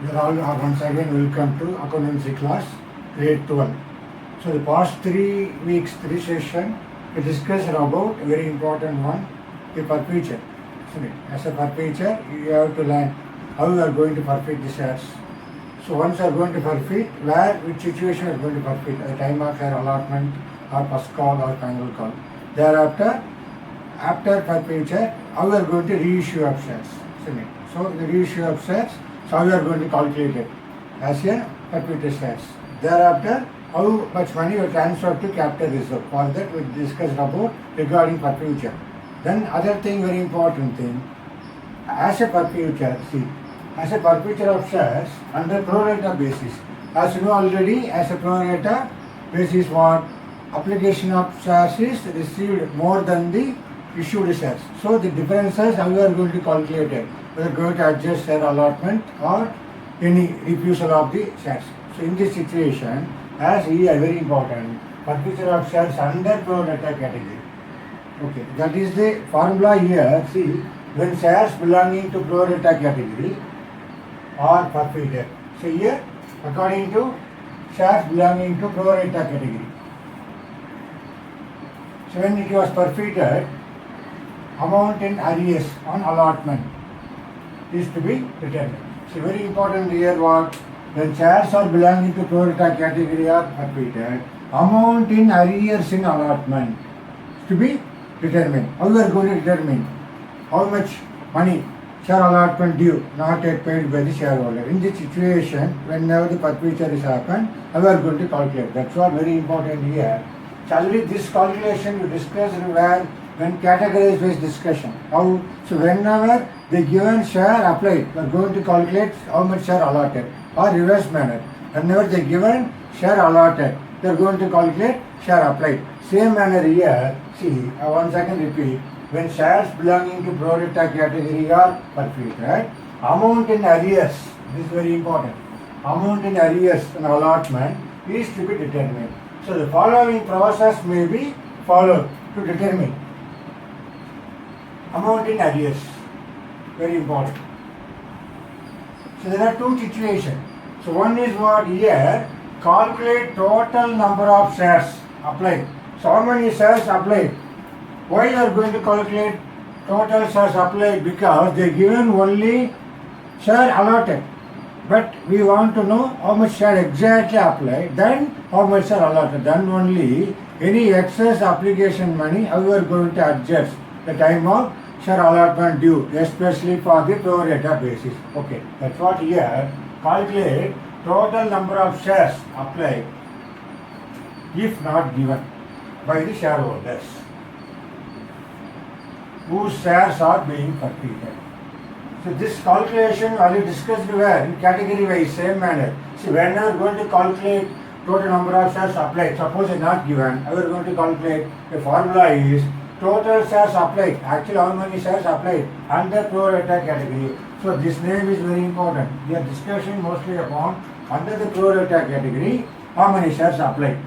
You all are once again welcome to accountancy class grade 12. So the past 3 weeks, 3 sessions, we discussed about a very important one, the perpetual. As a perpetual, you have to learn how you are going to perfect the shares. So once you are going to perfect, which situation you are going to perfect, at the time of share allotment or first call or final call. Thereafter, after perpetual, how you are going to reissue of shares. So the reissue of shares, so how you are going to calculate it as a perpetual shares. Thereafter, how much money you transfer to capital reserve. For that we discussed about regarding perpetual. Then other thing, very important thing, as a perpetual, as a perpetual of shares under pro rata basis. As you know already, as a pro rata basis, what application of shares is received more than the issued shares. So the differences, how you are going to calculate it, whether going to adjust share allotment or any refusal of the shares. So in this situation, as here very important, perpetual of shares under pro rata category. Okay, that is the formula here. See, when shares belonging to pro rata category are forfeited. So here, according to shares belonging to pro rata category. So when it was forfeited, amount in arrears on allotment is to be determined. So very important here what, when shares are belonging to pro rata category are forfeited, amount in arrears in allotment is to be determined. How we are going to determine how much money share allotment due not yet paid by the shareholder. In this situation, whenever the perpetual is happened, how we are going to calculate. That's what very important here. So already this calculation we discussed when categorized based discussion. How, so whenever the given share applied, we are going to calculate how much share allotted, or reverse manner. Whenever the given share allotted, they are going to calculate share applied. Same manner here. See, once I can repeat. When shares belonging to pro rata category are forfeited, amount in arrears, this is very important. Amount in arrears and allotment is to be determined. So the following process may be followed to determine amount in arrears. Very important. So there are two situations. So one is what here, calculate total number of shares applied. So how many shares applied? Why you are going to calculate total shares applied? Because they given only share allotted. But we want to know how much share exactly applied, then how much share allotted. Then only any excess application money, how you are going to adjust the time of share allotment due, especially for the pro rata basis. Okay, that's what here, calculate total number of shares applied if not given by the shareholders whose shares are being forfeited. So this calculation already discussed where in category wise same manner. See, when we are going to calculate total number of shares applied, suppose it's not given, we are going to calculate, the formula is total shares applied. Actually how many shares applied under pro rata category. So this name is very important. We are discussing mostly upon under the pro rata category how many shares applied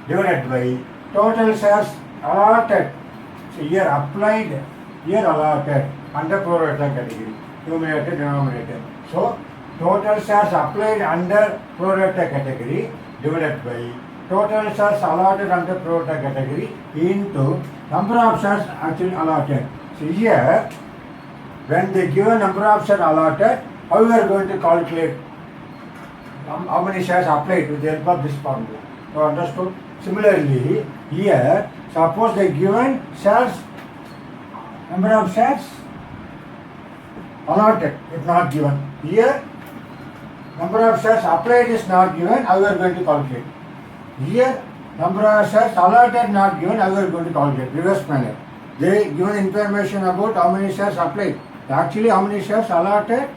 divided by total shares allotted. So here applied, here allotted under pro rata category, numerator, denominator. So total shares applied under pro rata category divided by total shares allotted under pro rata category into number of shares actually allotted. So here, when the given number of shares allotted, how we are going to calculate how many shares applied with the help of this formula. You understood? Similarly, here, suppose the given shares, number of shares allotted is not given. Here, number of shares applied is not given, how we are going to calculate. Here, number of shares allotted not given, how we are going to calculate. Reverse manner. They given information about how many shares applied. Actually, how many shares allotted,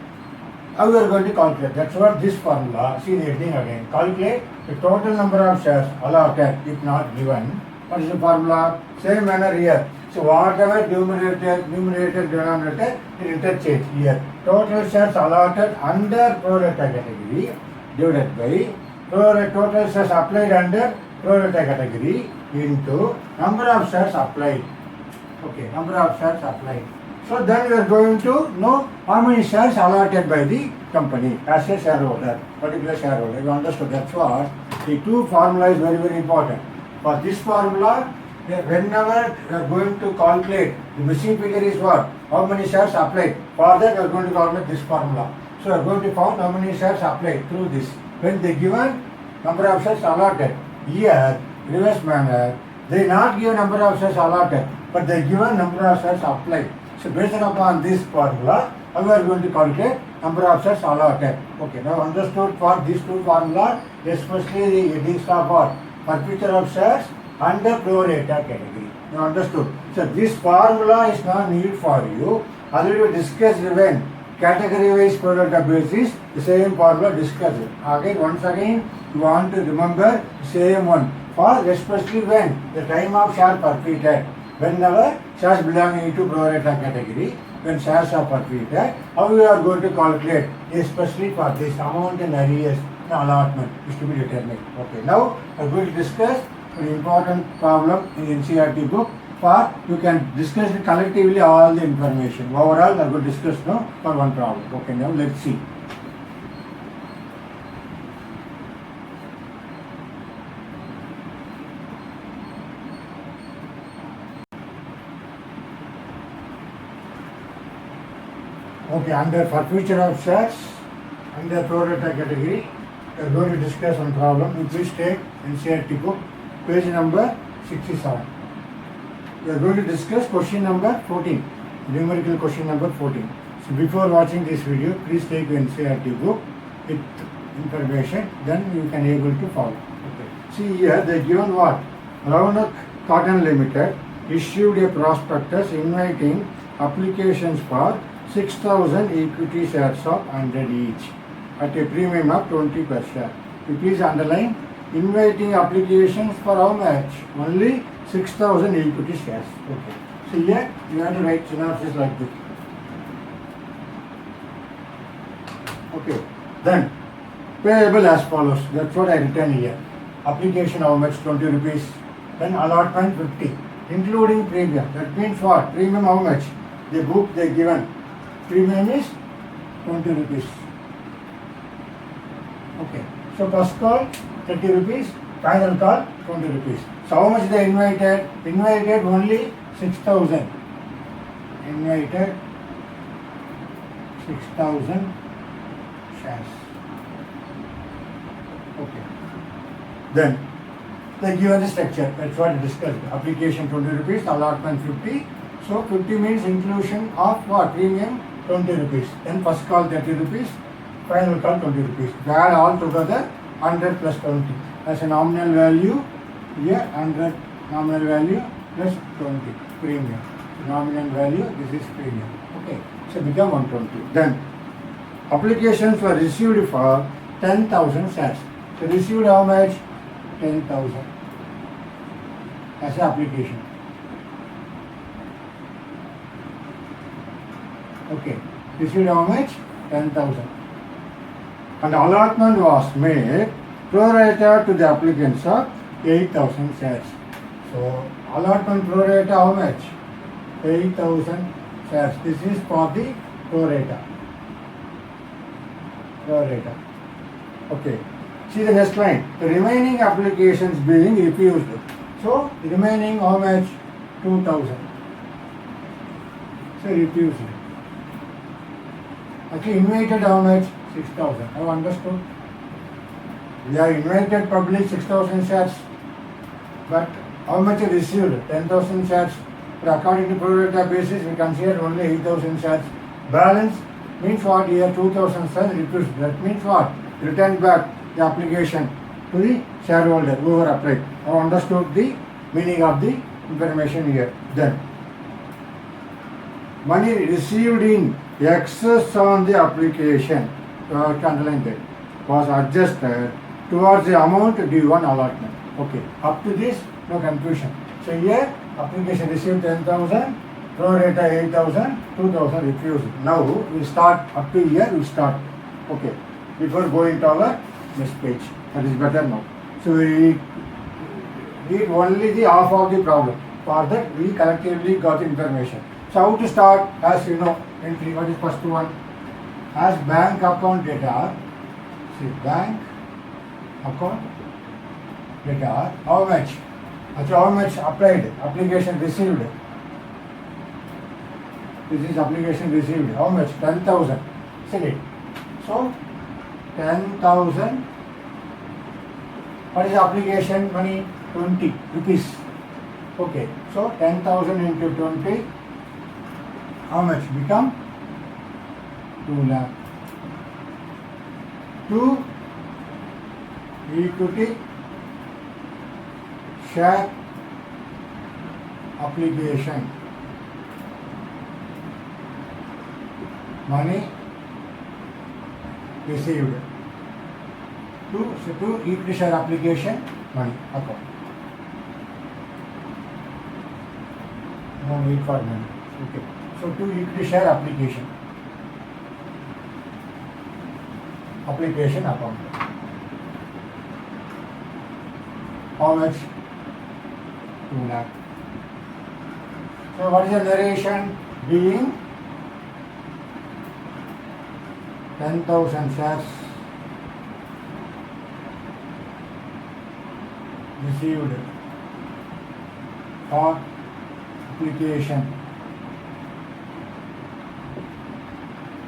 how we are going to calculate. That's what this formula, see the heading again. Calculate the total number of shares allotted if not given. What is the formula? Same manner here. So whatever numerator, denominator, it interchange here. Total shares allotted under pro rata category divided by total shares applied under pro rata category into number of shares applied. Okay, number of shares applied. So then we are going to know how many shares allotted by the company as a shareholder, particular shareholder. You understood? That's what the two formula is very, very important. For this formula, whenever we are going to calculate, the missing figure is what? How many shares applied. For that, we are going to calculate this formula. So we are going to find how many shares applied through this. When the given number of shares allotted, here, reverse manner, they not give number of shares allotted, but they given number of shares applied. So based upon this formula, we are going to calculate number of shares allotted. Okay, now understood for these two formula, especially the headings of what? Forfeiture of shares and the pro rata category. You understood? So this formula is not needed for you. Already we discussed when category wise pro rata basis, the same formula discussed. Again, once again, you want to remember the same one. For especially when the time of share forfeited. Whenever shares belonging to pro rata category, when shares are forfeited, how we are going to calculate, especially for this amount in arrears and allotment is to be determined. Okay, now I am going to discuss an important problem in NCERT book. For you can discuss collectively all the information. Overall, I am going to discuss now for one problem. Okay, now let's see. Okay, under forfeiture of shares, under pro rata category, we are going to discuss one problem. You please take NCERT book, page number 67. We are going to discuss question number 14, numerical question number 14. So before watching this video, please take the NCERT book with information, then you can able to follow. Okay. See here, they given what? Raunak Cotton Limited issued a prospectus inviting applications for 6,000 equity shares of 100 each at a premium of 20 per share. You please underline, inviting applications for how much? Only 6,000 equity shares. Okay. So here you have to write synopsis like this. Okay. Then payable as follows. That's what I written here. Application how much? 20 rupees. Then allotment 50, including premium. That means what? Premium how much? The book they given. Premium is 20 rupees. Okay. So first call 30 rupees, final call 20 rupees. So how much they invited? Invited only 6,000. Invited 6,000 shares. Okay. Then they give us the structure. That's what we discussed. Application 20 rupees, allotment 50. So 50 means inclusion of what? Premium 20 rupees. Then first call 30 rupees, final call 20 rupees. They add all together 100 plus 20. As a nominal value, here 100 nominal value plus 20 premium. Nominal value, this is premium. Okay, so become 120. Then applications were received for 10,000 shares. So received how much? 10,000 as an application. Okay, received how much? 10,000. And allotment was made pro rata to the applicants of 8,000 shares. So allotment pro rata how much? 8,000 shares. This is for the pro rata. Pro rata. Okay. See the next line. The remaining applications being refused. So remaining how much? 2,000. So refused. Okay, invited how much? 6,000. Have understood? We are invited public 6,000 shares, but how much received? 10,000 shares. But according to pro rata basis, we consider only 8,000 shares. Balance means what? Here 2,000 shares refused. That means what? Return back the application to the shareholder whoever applied. Have understood the meaning of the information here. Then money received in excess on the application, you have to underline that, was adjusted towards the amount due on allotment. Okay, up to this, no confusion. So here, application received 10,000, pro rata 8,000, 2,000 refused. Now, we start, up to here, we start. Okay, before going to our next page. That is better now. So, we read only the half of the problem. For that, we collectively got information. So how to start? As you know, entry. What is first one? As bank account data. See, bank account data. How much? Actually, how much applied? Application received. This is application received. How much? 10,000. Isn't it? So 10,000. What is the application money? 20 rupees. Okay. So 10,000 into 20. How much? Become 2 lakh. 2 equity share application. Money received. So 2 equity share application money account. No need for money. Okay. So 2 equity share application account. How much? 2 lakh. So what is the narration? Being 10,000 shares received for application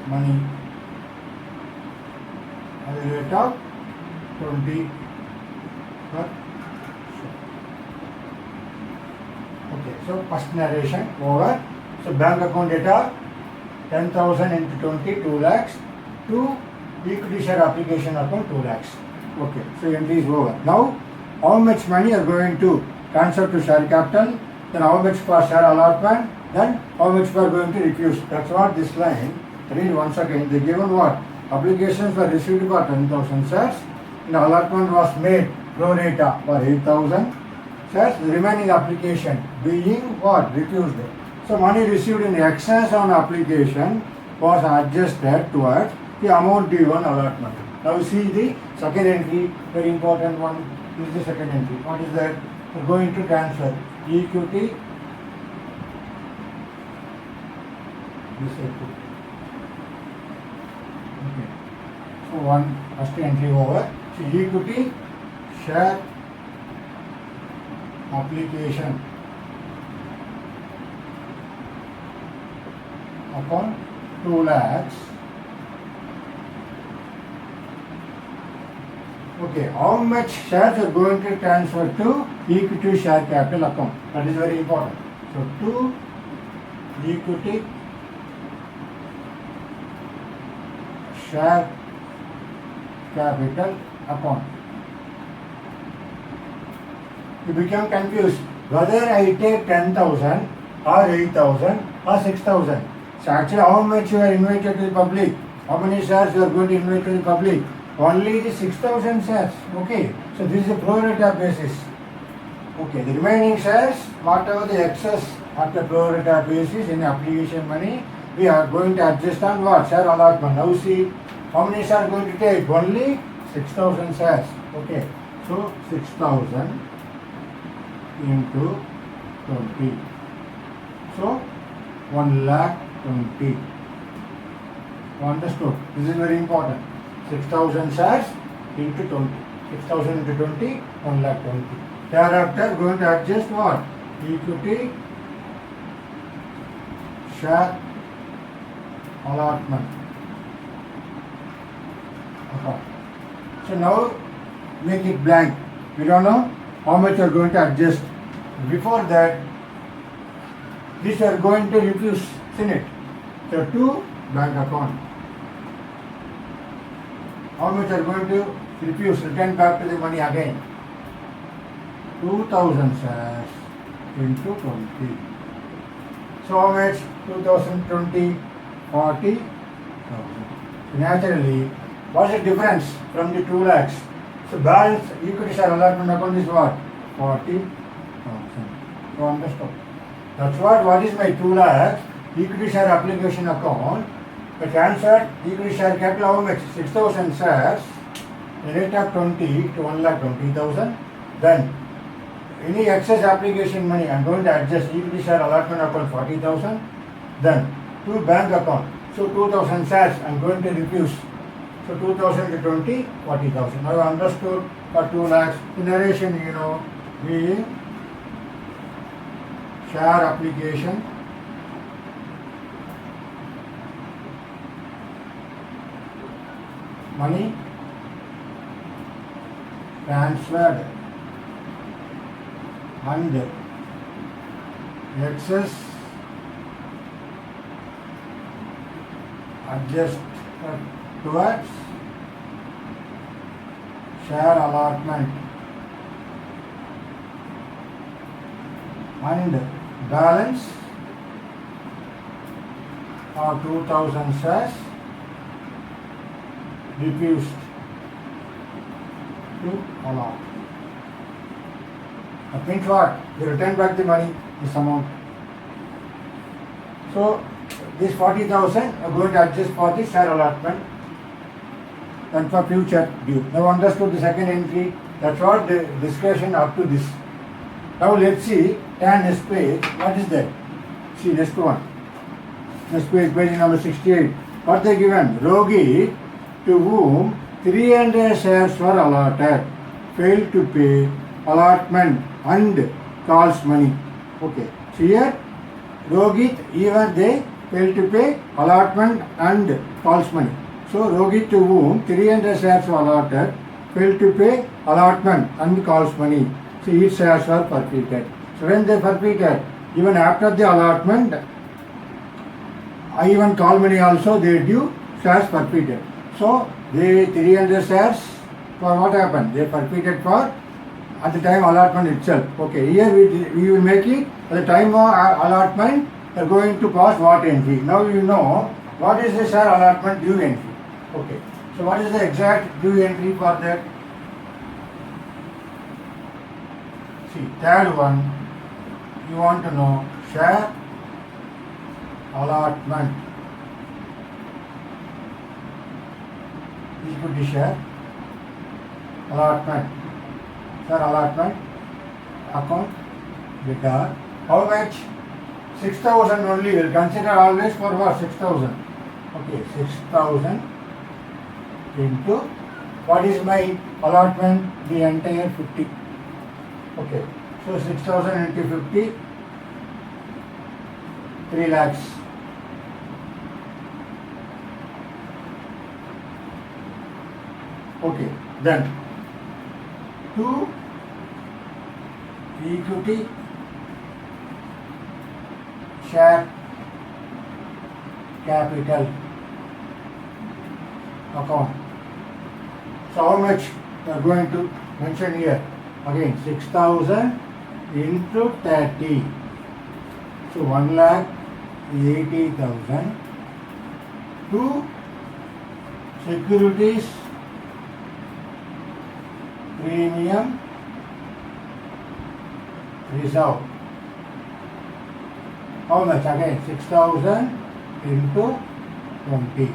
money at the rate of 20 per share. Okay, so first narration over. So bank account data 10,000 into 20, 2 lakhs. 2 equity share application account 2 lakhs. Okay, so entry is over. Now, how much money are going to transfer to share capital? Then how much for share allotment? Then how much for going to refuse? That's what this line. Read once again. They given what? Applications were received for 10,000 shares. And allotment was made pro rata for 8,000 shares. The remaining application being what? Refused. So money received in excess on application was adjusted towards the amount due on allotment. Now see the second entry, very important one. This is the second entry. What is that? We're going to transfer equity. This equity. Okay. So first entry over. So equity share application upon 2 lakhs. Okay, how much shares are going to transfer to equity share capital account? That is very important. So 2 equity share capital account. You become confused whether I take 10,000 or 8,000 or 6,000. So actually how much you are invited to the public? How many shares you are going to invite to the public? Only the 6,000 shares. Okay. So this is a pro rata basis. Okay. The remaining shares, whatever the excess after pro rata basis in application money, we are going to adjust on what? Share allotment. Now see, how many shares are going to take? Only 6,000 shares. Okay. So 6,000 into 20. So 1,20,000. Understood? This is very important. 6,000 shares into 20. 6,000 into 20, 1,20,000. Thereafter, going to adjust what? Equity share allotment. Okay. So now make it blank. We don't know how much you are going to adjust. Before that, this you are going to refuse, isn't it? So to bank account. How much are going to refuse, return back to the money again? 2,000 shares into 20. So how much? 2020, 40,000. So naturally, what's the difference from the 2 lakhs? So balance equity share allotment account is what? 40,000. So understood. That's what is my 2 lakhs equity share application account. The transfer equity share capital how much? 6,000 shares. The rate of 20 to 1,20,000. Then any excess application money I am going to adjust equity share allotment account 40,000. Then to bank account. So 2000 shares I am going to refuse. So 2000 to 20, 40,000. Now I understood for 2 lakhs. In narration, being share application, money transferred and excess adjusted towards share allotment and balance of 2000 shares refused to allot. That means what? They return back the money, this amount. So this 40,000 are going to adjust for the share allotment and for future due. Now understood the second entry. That's what the discussion up to this. Now let's see tan next page. What is that? See next one. Next page number 68. What they given? Rogi, to whom 300 shares were allotted, failed to pay allotment and calls money. Okay. So here Rohit, even they failed to pay allotment and calls money. So Rohit, to whom 300 shares were allotted, failed to pay allotment and calls money. So each shares were forfeited. So when they forfeited, even after the allotment, even call money also they due, shares forfeited. So the 300 shares, for what happened? They forfeited for at the time allotment itself. Okay, here we will make it at the time of allotment. We are going to pass what entry. Now you know what is the share allotment due entry. Okay, so what is the exact due entry for that? See, third one, you want to know share allotment. Equity share allotment. Share allotment account data. How much? 6,000 only. We'll consider always for what? 6,000. Okay, 6,000 into what is my allotment? The entire 50. Okay, so 6,000 into 50, 3 lakhs. Okay, then to equity share capital account. So how much we are going to mention here? Again 6,000 into 30. So 1,80,000 to securities premium reserve. How much? Again 6,000 into 20.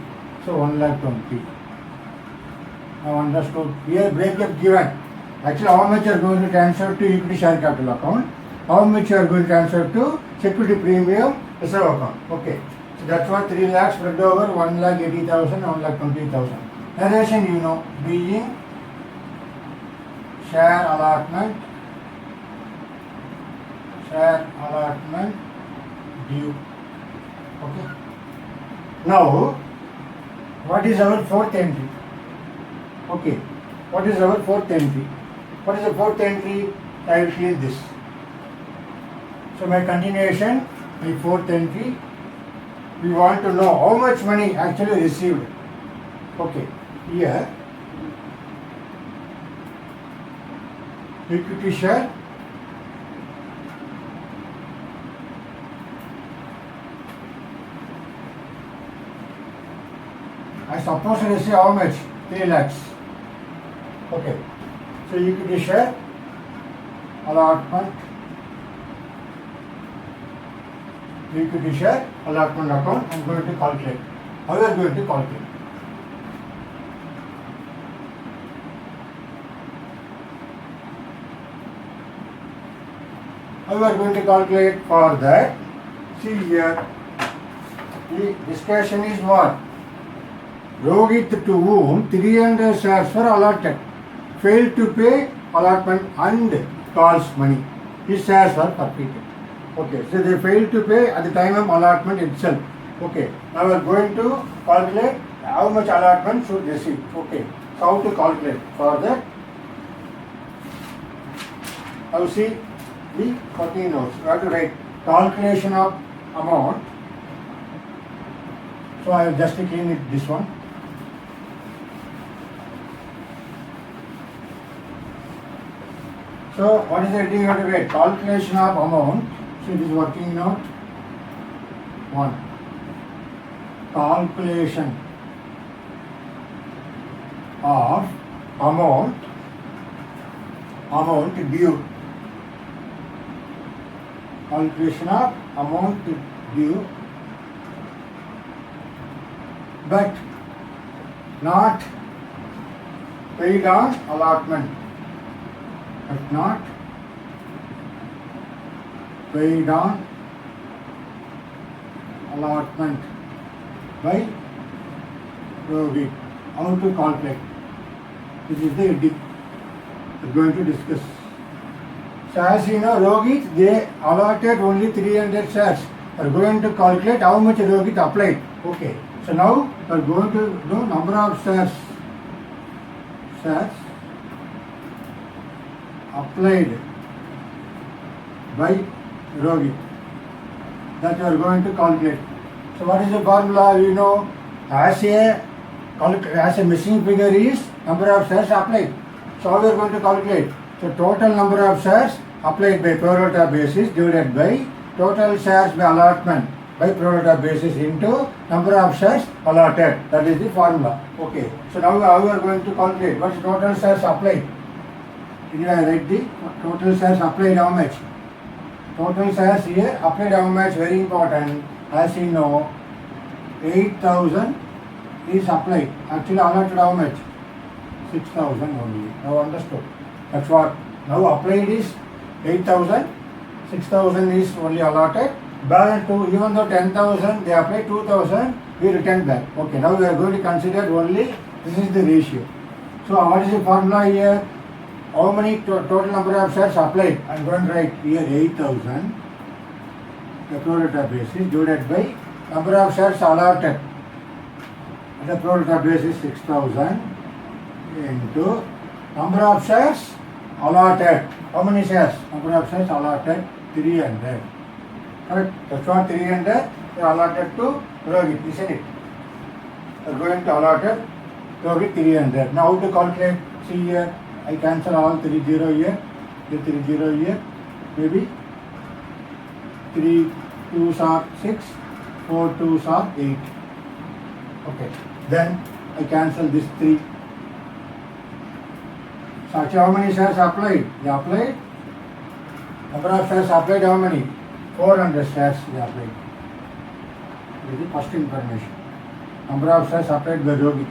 So 1,20,000. Now understood. Here breakup given. Actually, how much you are going to transfer to equity share capital account? How much you are going to transfer to security premium reserve account? Okay. So that's what 3 lakhs spread over 1,80,000, 1,20,000. Narration you know, being share allotment due. Okay. Now, what is our fourth entry? Okay. What is our fourth entry? What is the fourth entry? I will clear this. So my continuation, my fourth entry, we want to know how much money actually received. Okay. Here, equity share I suppose to receive how much? 3 lakhs. Okay. So equity share allotment, equity share allotment account I am going to calculate. How we are going to calculate? How we are going to calculate for that? See here, The discussion is what? Rohit, to whom 300 shares were allotted, failed to pay allotment and calls money. His shares were forfeited. Okay, so they failed to pay at the time of allotment itself. Okay, now we are going to calculate how much allotment should receive. Okay, so how to calculate? For that, now see the 14 notes. We have to write calculation of amount. So I will just clean it this one. So what is the heading you have to write? Calculation of amount. So it is working note 1. Calculation of amount due. Calculation of amount due, but not paid on allotment. But not paid on allotment by Rohit. How to calculate? This is the heading we are going to discuss. So as you know, Rohit, they allotted only 300 shares. We are going to calculate how much Rohit applied. Okay. So now we are going to do number of shares applied by Rohit. That we are going to calculate. So what is the formula? You know, as a missing figure is number of shares applied. So how we are going to calculate? So total number of shares applied by pro rata basis divided by total shares by allotment by pro rata basis into number of shares allotted. That is the formula. Okay. So now how we are going to calculate? What is total shares applied? Did I write the total shares applied how much? Total shares here applied how much? Very important. As you know, 8,000 is applied. Actually allotted how much? 6,000 only. Now understood. That's what. Now applied is 8,000. 6,000 is only allotted. Balance 2, even though 10,000 they applied 2,000, we return back. Okay, now we are going to consider only this is the ratio. So what is the formula here? How many total number of shares applied? I am going to write here 8,000 the pro rata basis divided by number of shares allotted. The pro rata basis 6,000 into number of shares allotted. How many shares? Number of shares allotted 300. Correct? That's what 300 are allotted to Rohit, isn't it? We are going to allotted Rohit 300. Now how to calculate? See here, I cancel all 30 here, the 30 here, maybe 3 2s are 6, 4 2s are 8. Okay, then I cancel this 3. So actually how many shares applied? They applied. Number of shares applied how many? 400 shares they applied. This is the first information. Number of shares applied by Rohit.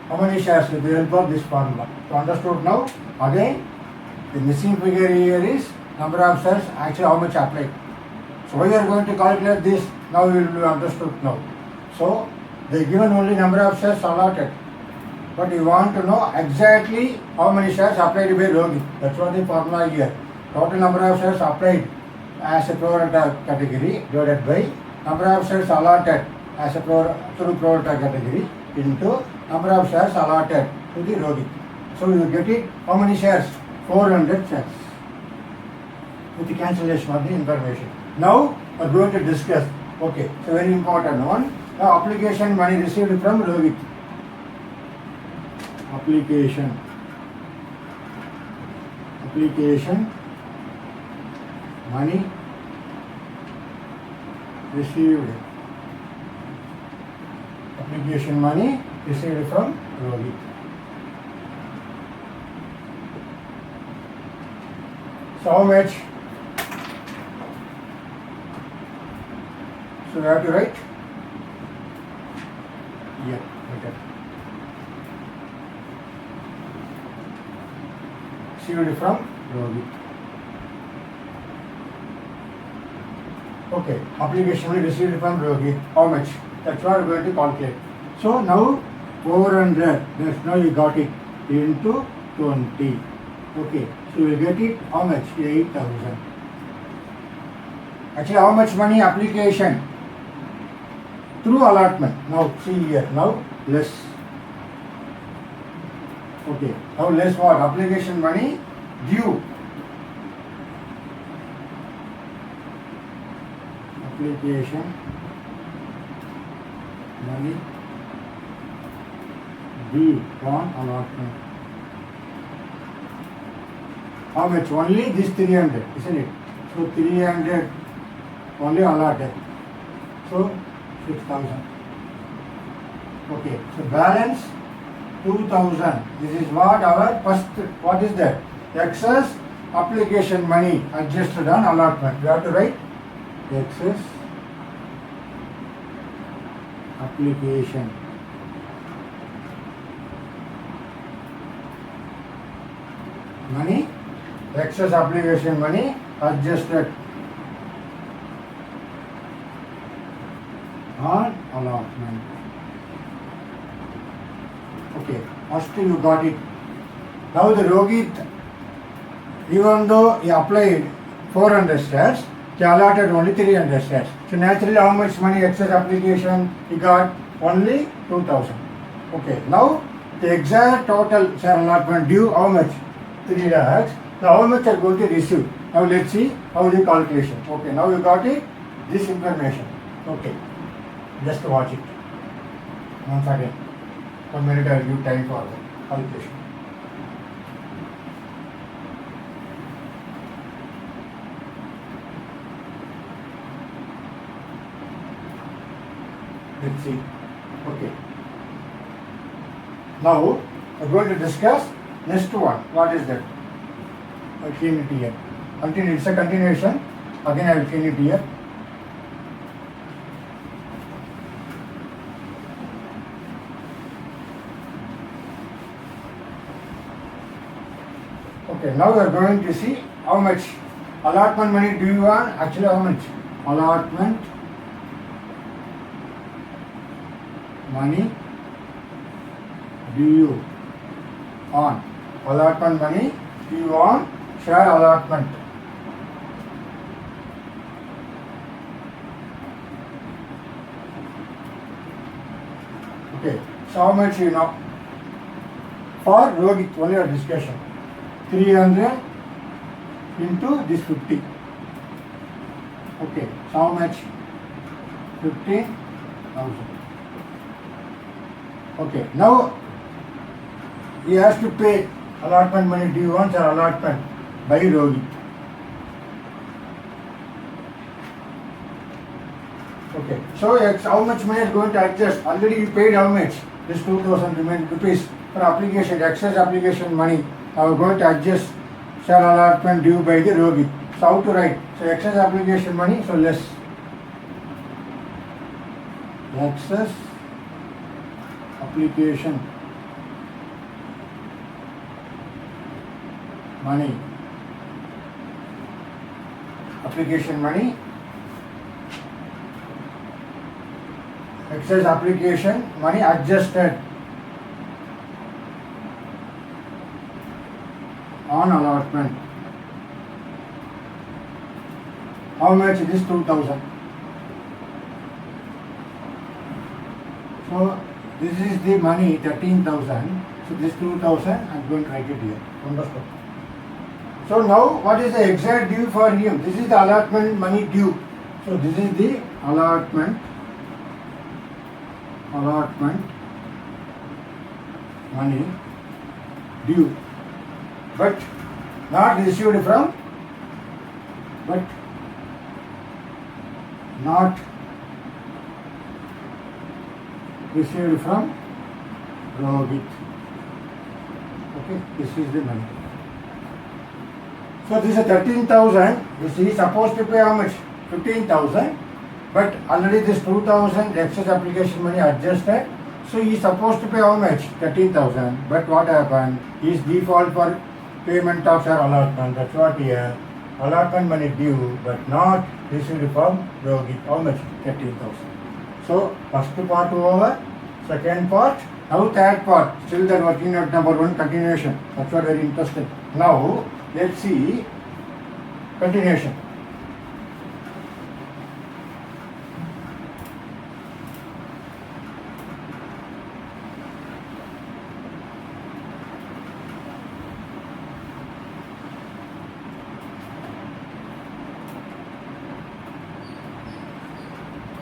How many shares with the help of this formula? So understood now? Again, the missing figure here is number of shares actually how much applied. So we are going to calculate this. Now we will be understood now. So they given only number of shares allotted. But you want to know exactly how many shares applied by Rohit. That's what the formula here. Total number of shares applied as a pro rata category divided by number of shares allotted as a pro rata category into number of shares allotted to the Rohit. So you get it. How many shares? 400 shares. With the cancellation of the information. Now we are going to discuss. Okay, so very important one. The application money received from Rohit. Application money received. Application money received from Rohit. So how much? So we have to write here. Okay. Received from Rohit. Okay, application money received from Rohit. How much? That's what we're going to calculate. So now 400. That's now you got it into 20. Okay, so you will get it how much? 8,000. Actually, how much money application? Through allotment. Now see here. Now less. Okay. Now less what? Application money due. Application money due on allotment. How much? Only this 300, isn't it? So 300 only allotted. So 6,000. Okay. So balance 2,000. This is what our first. What is that? Excess application money adjusted on allotment. We have to write excess application money, excess application money adjusted on allotment. Okay, first you got it. Now the Rohit, even though he applied 400 shares, he allotted only 300 shares. So naturally, how much money excess application he got? Only 2,000. Okay, now the exact total share allotment due, how much? 3 lakhs. Now how much are going to receive? Now let's see how the calculation. Okay, now you got it, this information. Okay, just watch it. Once again, 1 minute I will give time for the calculation. Let's see. Okay. Now we are going to discuss next one. What is that? I'll clean it here. Continue. It's a continuation. Again I will clean it here. Okay. Now we are going to see how much allotment money do you want? Actually, how much allotment money do you on? Allotment money do you on share allotment? Okay, so how much you know? For Rohit, only a discussion. 300 into this 50. Okay, so how much? 15,000. Okay, now he has to pay allotment money due on or allotment by Rohit. Okay, so how much money is going to adjust? Already you paid how much? This 2,000 rupees for application, excess application money. Now we are going to adjust share allotment due by the Rohit. So how to write? So excess application money, so less. Excess application money. Application money. Excess application money adjusted on allotment. How much it is? 2,000. So this is the money 13,000. So this 2,000 I am going to write it here. Understood? So now what is the exact due for him? This is the allotment money due. So this is the allotment money due, but not received from, Rohit. Okay, this is the money. So this is 13,000. This is supposed to pay how much? 15,000. But already this 2,000 excess application money adjusted. So he is supposed to pay how much? 13,000. But what happened? He is default for payment of share allotment. That's what here. allotment money due but not received from Rohit. How much? 13,000. So first part over, second part, now third part. Still the working out number one continuation. That's what very interesting. Now let's see continuation.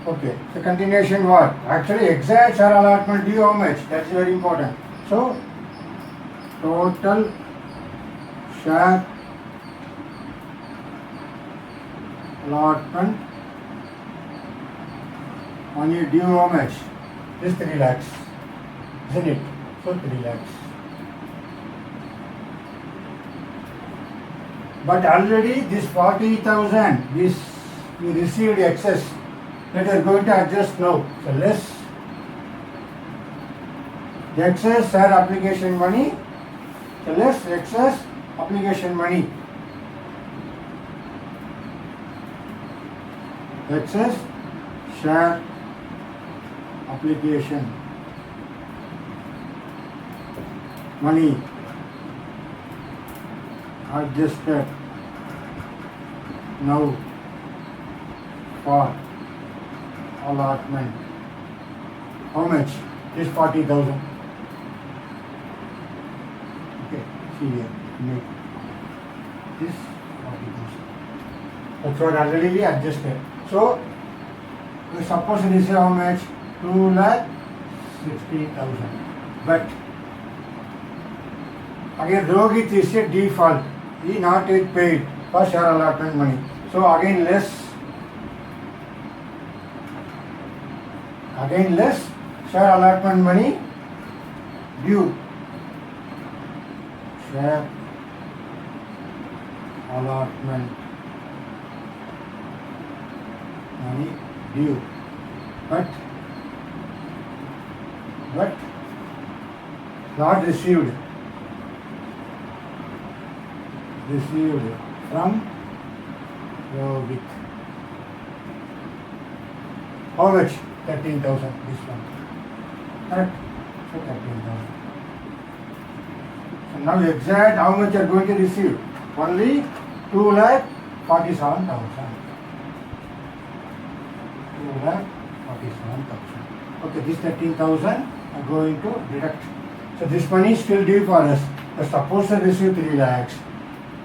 Okay, so continuation what? Actually exact share allotment due how much? That's very important. So total share allotment money due how much? This 3 lakhs, isn't it? So 3 lakhs. But already this 40,000 is we received excess. That we are going to adjust now. So less the excess share application money. So less excess application money. Excess share application money adjusted now for allotment. How much? Is 40,000. Okay, see here. Make this 40,000. That's what already we adjusted. So, we suppose it is how much? 2,60,000. But again, Rohit is a default. He not yet paid for share allotment money. So again less share allotment money due. Share allotment money due. But not received from Rohit. How much? 13,000. This one. Correct? So 13,000. So now exact how much you are going to receive? Only 2,47,000. 2,47,000. Okay, this 13,000 are going to deduct. So this money is still due for us. So suppose I receive 3 lakhs.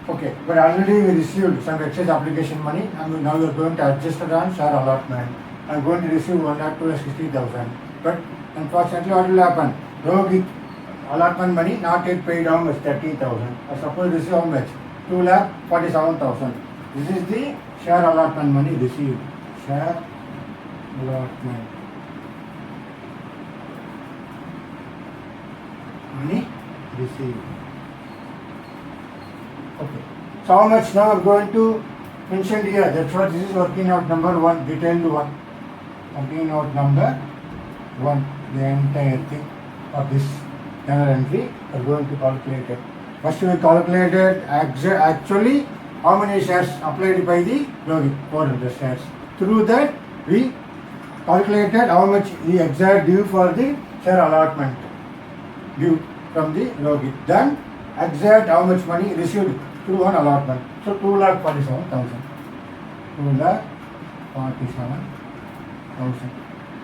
Okay, but already we received some excess application money and now we are going to adjust it on share allotment. I am going to receive 1,260,000. But unfortunately what will happen? Rohit allotment money not yet paid how much? 30,000. I suppose receive how much? 2,47,000. This is the share allotment money received. Share allotment money received. Okay. So how much now we are going to mention here? That's what this is working out number one, detailed one. Working out number one, the entire thing of this journal entry we are going to calculate it. First we calculated actually how many shares applied by the Rohit, 400 shares. Through that we calculated how much the exact due for the share allotment due from the Rohit. Then exact how much money received through one allotment. So 2,47,000. 2,47,000.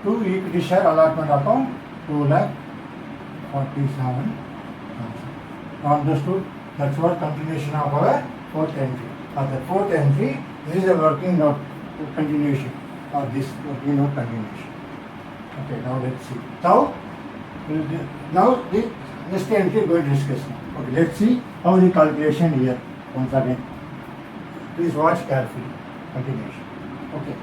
To equity share allotment account 2,47,000. Understood? That's what continuation of our fourth entry. At the fourth entry, this is a working note continuation of this working note continuation. Okay, now let's see. Now the next entry we are going to discuss now. Okay, let's see how the calculation here once again. Please watch carefully. Continuation. Okay.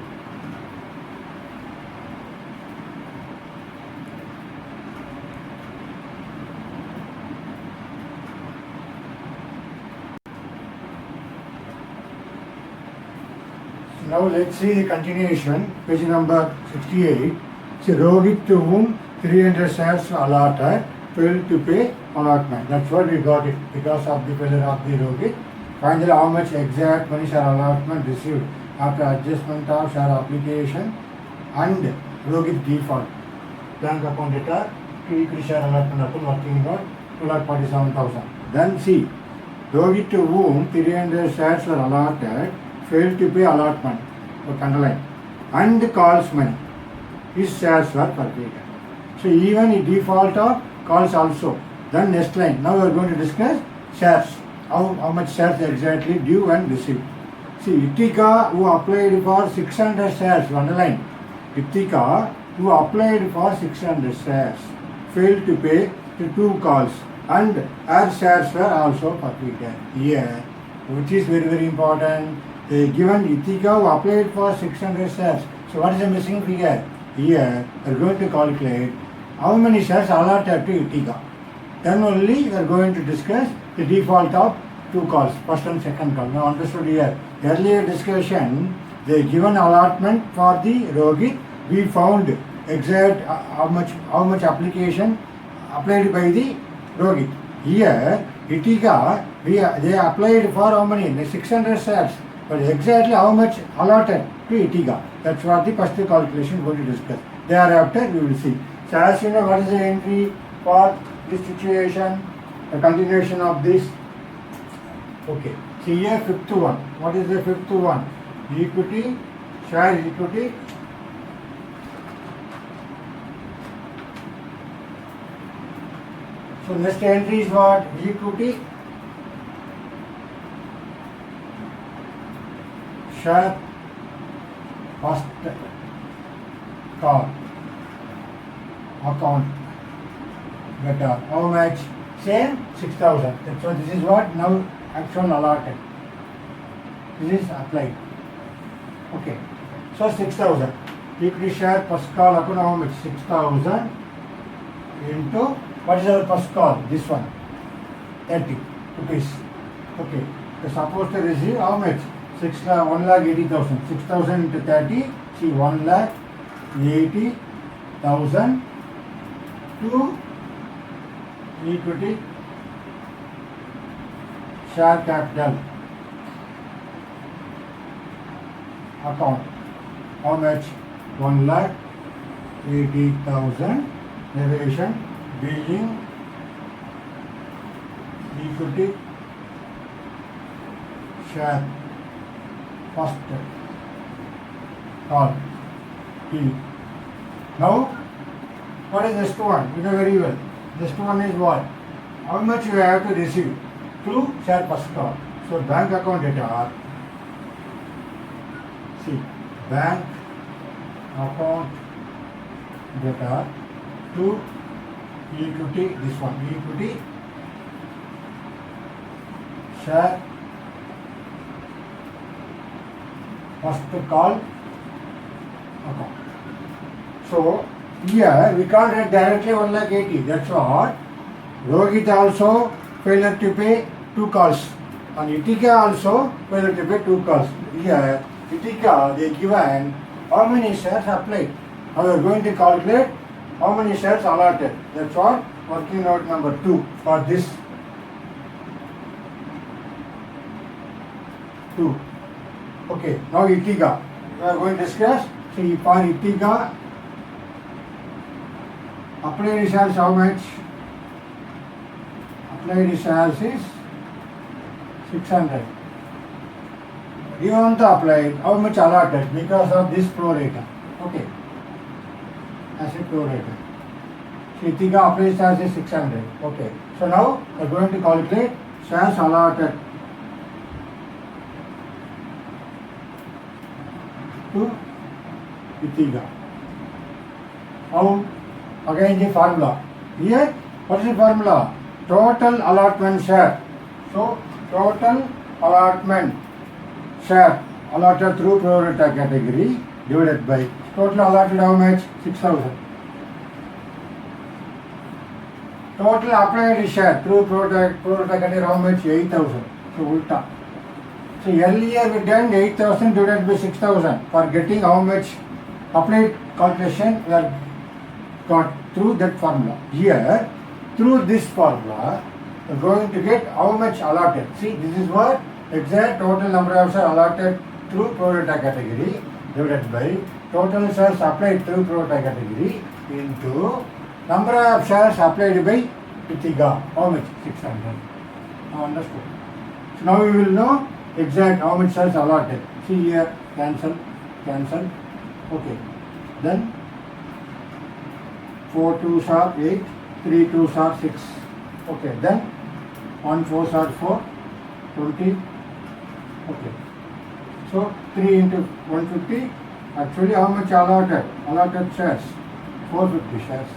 Now let's see the continuation, page number 68. See, Rohit to whom 300 shares allotted failed to pay allotment. That's what we got it because of the failure of the Rohit. Finally, how much exact money share allotment received after adjustment of share application and Rohit default. Bank account data, equity share allotment account working note 2,47,000. Then see, Rohit to whom 300 shares were allotted failed to pay allotment, or underline, and calls money. His shares were forfeited. So even he default of calls also. Then next line. Now we are going to discuss shares. How much shares exactly due and received. See, Itika who applied for 600 shares, underline. Itika who applied for 600 shares failed to pay the 2 calls and her shares were also forfeited. Here, which is very very important. They given Itika who applied for 600 shares. So what is the missing figure? Here, we are going to calculate how many shares allotted to Itika. Then only we are going to discuss the default of 2 calls, first and second call. Now understood here. Earlier discussion, they given allotment for the Rohit. We found exact how much application applied by the Rohit. Here, Itika, they applied for how many? 600 shares. But exactly how much allotted to Itika? That's what the first calculation we are going to discuss. Thereafter, we will see. So as you know, what is the entry for this situation? The continuation of this. Okay. See here, fifth one. What is the fifth one? Equity, share equity. So next entry is what? Equity, share, first call, account, better. How much? Same 6,000. So this is what now action allotted. This is applied. Okay. So 6,000. Equity share first call account how much? 6,000 into what is our first call? This one. 30 rupees. Okay. So supposed to receive how much? 1,80,000. 6,000 into 30. See 1,80,000 to equity share capital account. How much? 1,80,000 derivation being equity share first call T. Now, what is next one? You know very well. Next one is what? How much you have to receive through share first call. So bank account data. See, bank account data to equity, this one, equity share first call account. So here we can't write directly 1,80,000. That's what. Rohit also failure to pay 2 calls. And Itika also failure to pay 2 calls. Here, Itika, they given how many shares applied. Now we are going to calculate how many shares allotted. That's what working note number 2 for this 2. Okay, now Itika. We are going to discuss. See, for Itika, applied shares how much? Applied shares is 600. You want to apply how much allotted because of this prorata. Okay, as a prorata. So Itika applied shares is 600. Okay, so now we are going to calculate shares allotted to Itika. How? Again the formula. Here, what is the formula? Total allotment share. So, total allotment share allotted through pro rata category divided by total allotted how much? 6,000. Total applied share through pro rata category how much? 8,000. So, ulta. So, earlier we done 8,000 divided by 6,000 for getting how much applied calculation we are got through that formula. Here, through this formula, we are going to get how much allotted. See, this is what exact total number of shares allotted to pro rata category divided by total shares applied to pro rata category into number of shares applied by Itiga. How much? 600. Now understood. So now we will know exact how much shares allotted. See here, cancel, cancel. Okay. Then 4 2s are 8, 3 2s are 6. Okay. Then 1 4s are 4, 20. Okay. So 3 into 150. Actually, how much allotted? Allotted shares. 450 shares.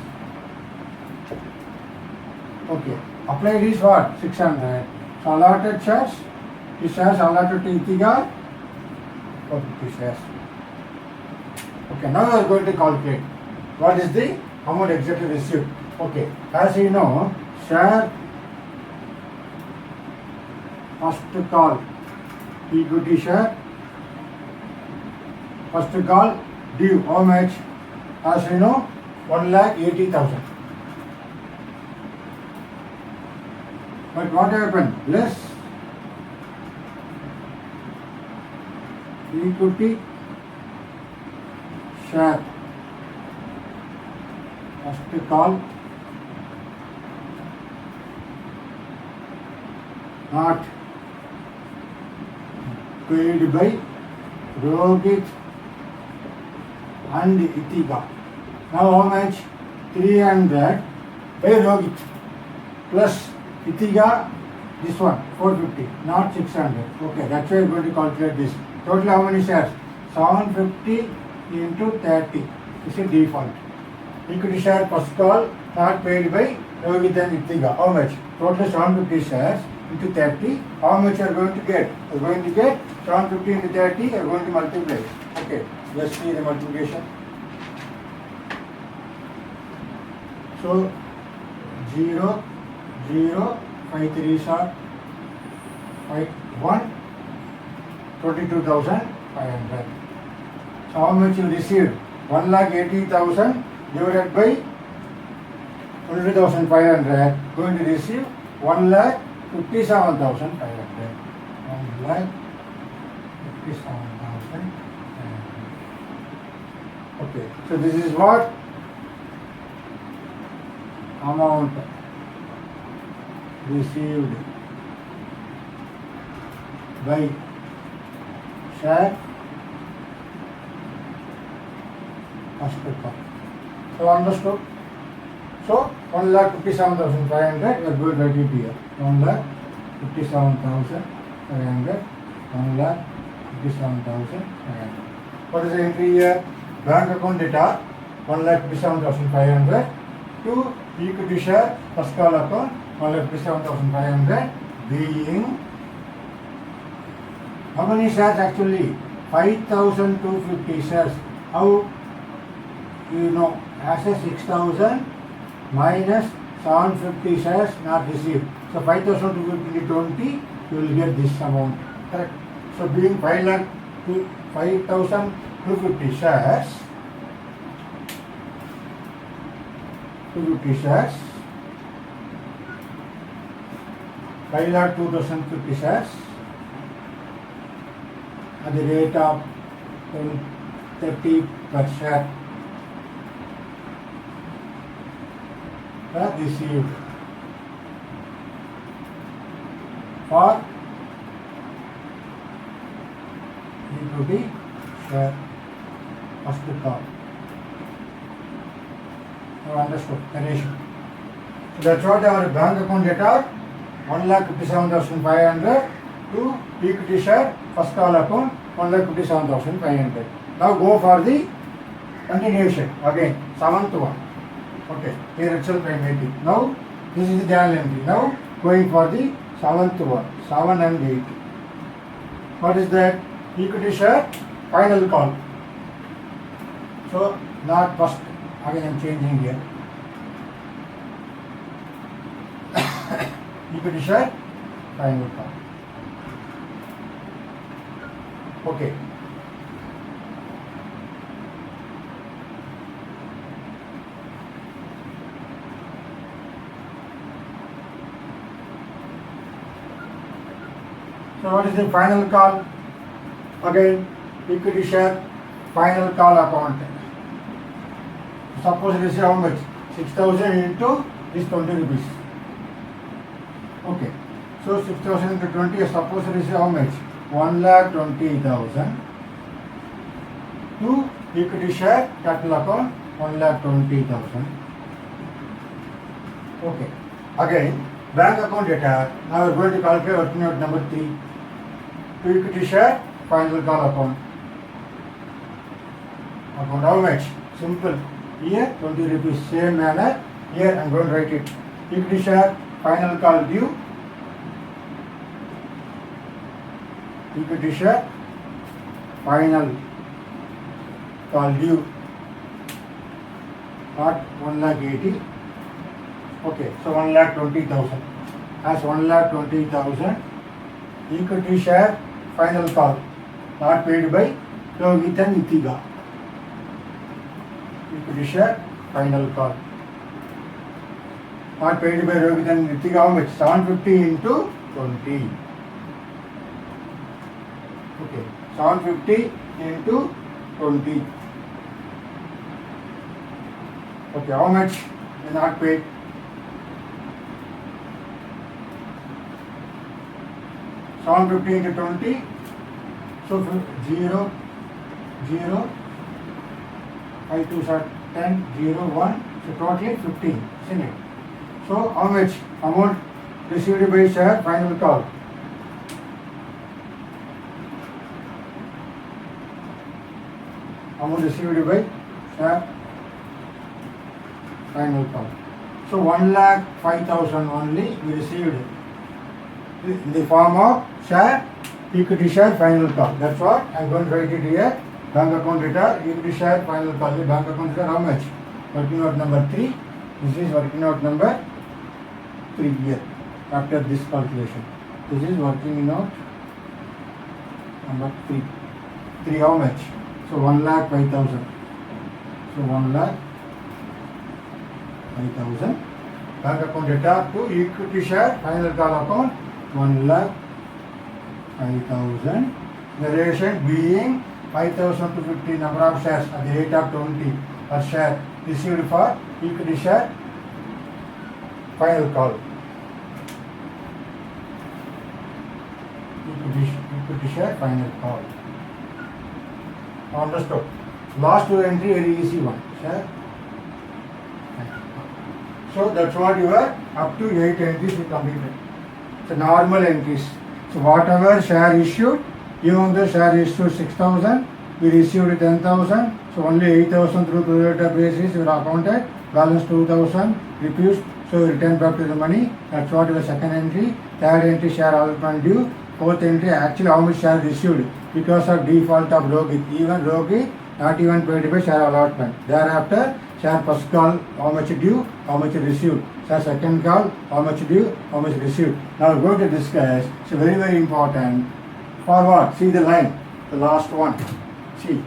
Okay. Applied is what? 600. So allotted shares. The shares allotted to Itiga. 450 shares. Okay. Now we are going to calculate. What is the amount exactly received? Okay. As you know, share first call equity share. First call due. How much? As you know, 1,80,000. But what happened? Less equity share. First call not paid by Rohit and Itiga. Now how much? 300 by Rohit plus Itiga, this one 450, not 600. Okay, that's why we are going to calculate this. Total how many shares? 750 into 30. This is default. Equity share first call not paid by Rohit and Itiga. How much? Total 750 shares into 30. How much you are going to get? You are going to get 750 into 30. You are going to multiply. Okay, let's see the multiplication. So 0 0 5 3s are 5 1 22,500. So how much you received? 1,80,000 divided by 22,500. Going to receive 1,57,500. 1,57,500. Okay. So this is what amount received by share first call. So understood? So 1,57,500 we are going to write it here. 1,57,500. 1,57,500. What is the entry here? Bank account data 1,57,500 to equity share first call account 1,57,500 being how many shares actually? 5,250 shares. How you know? As a 6,000 minus 750 shares not received. So 5,250 into 20 you will get this amount. Correct? So being 5,250 shares, 250 shares, 5,02,050 shares at the rate of 30 per share are received for equity share first call. You understood the ratio. So that's what our bank account data 1,57,500 to equity share first call account 1,57,500. Now go for the continuation again, 7th one. Okay, here itself I made it. Now this is the journal entry. Now going for the 7th one, 7 and 8. What is that? Equity share final call. So not first. Again I am changing here. Equity share final call. Okay. So what is the final call? Again, equity share, final call account. Suppose it is how much? 6,000 into this 20 rupees. Okay. So 6,000 into 20, suppose it is how much? 1,20,000 to equity share capital account 1,20,000. Okay. Again, bank account data. Now we are going to calculate working out number 3. To equity share final call account. Account how much? Simple. Here 20 rupees, same manner. Here I am going to write it. Equity share final call due. Equity share final call due at 1,80,000. Okay, so 1,20,000. As 1,20,000 equity share final call not paid by Rohit and Itiga. Equity share final call not paid by Rohit and Itiga. How much? 750 into 20. Okay, 750 into 20. Okay, how much is not paid? So 750 into 20. So 0, 0, 5 2s are 10, 0, 1. So totally 15, isn't it? So how much amount received by share final call? Amount received by share final call. So 1,05,000 only we received in the form of share equity share final call. That's what I am going to write it here. Bank account data equity share final call. The bank account data how much? Working out number 3. This is working out number 3 here after this calculation. This is working out number 3. 3 how much? So 1,05,000. So 1,05,000. Bank account data to equity share final call account 1,05,000. The ratio being 5,000 to 50 number of shares at the rate of 20 per share received for equity share final call. Equity share final call. Understood. Last 2 entry very easy one. Share. So that's what you are up to 8 entries you completed. So normal entries. So whatever share issued, even the share issued 6,000, we received 10,000. So only 8,000 through cumulative basis you are accounted. Balance 2,000 refused. So you return back to the money. That's what your second entry. Third entry share allotment due. Fourth entry actually how much share received because of default of Rohit. Even Rohit not even paid by share allotment. Thereafter share first call how much due, how much received. Share second call how much due, how much received. Now we're going to discuss. It's very very important. For what? See the line, the last one. See.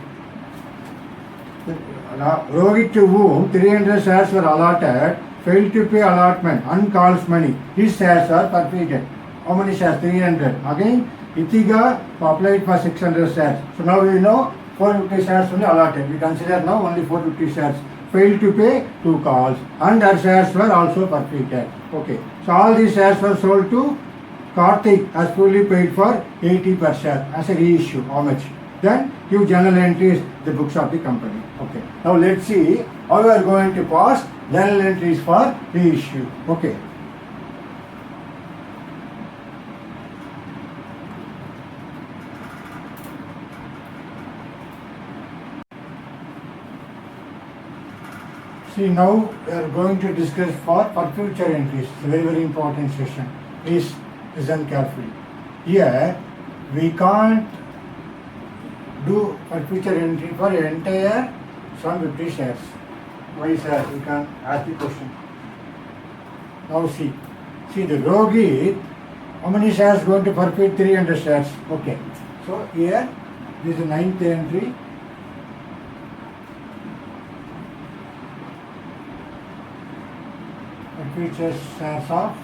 Rohit to whom 300 shares were allotted failed to pay allotment, uncalls money. His shares are forfeited. How many shares? 300. Again, Itiga applied for 600 shares. So now we know 450 shares only allotted. We consider now only 450 shares. Failed to pay 2 calls. And her shares were also forfeited. Okay. So all these shares were sold to Karthik as fully paid for 80 per share as a reissue. How much? Then give journal entries the books of the company. Okay. Now let's see how we are going to pass journal entries for reissue. Okay. See, now we are going to discuss for future entries. It's a very very important session. Please listen carefully. Here we can't do for future entry for entire 150 shares. Why sir? We can ask the question. Now see the Rohit, how many shares going to forfeit? 300 shares. Okay. So here this is the 9th entry. Future shares of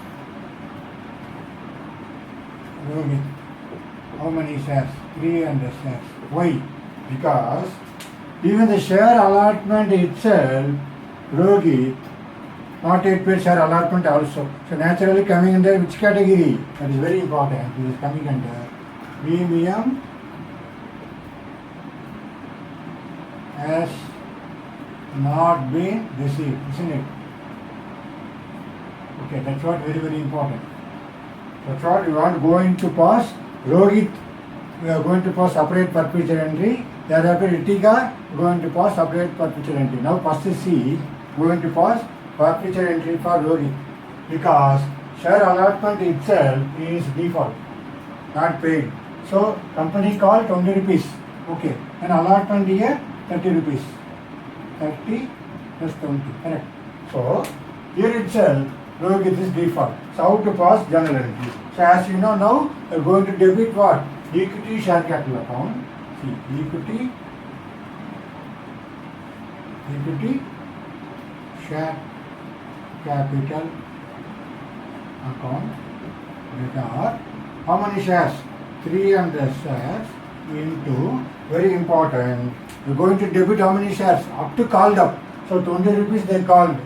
Rohit. how many shares? 300 shares. Why? Because even the share allotment itself, Rohit, not yet paid share allotment also. So naturally coming under which category? That is very important. It is coming under premium has not been received, isn't it? Okay, that's what very important. That's what we want going to pass. Rohit, we are going to pass separate perpetual entry. Thereafter Ritika going to pass separate perpetual entry. Now first C going to pass perpetual entry for Rohit because share allotment itself is default, not paid. So company called 20 rupees. Okay, and allotment here 30 rupees. 30 plus 20, correct. So here itself Rohit is default. So how to pass journal entry? So as you know now, we are going to debit what? Equity share capital account. See, equity share capital account. That are how many shares? 300 shares into, very important, we are going to debit how many shares? Up to called up. So 20 rupees they called,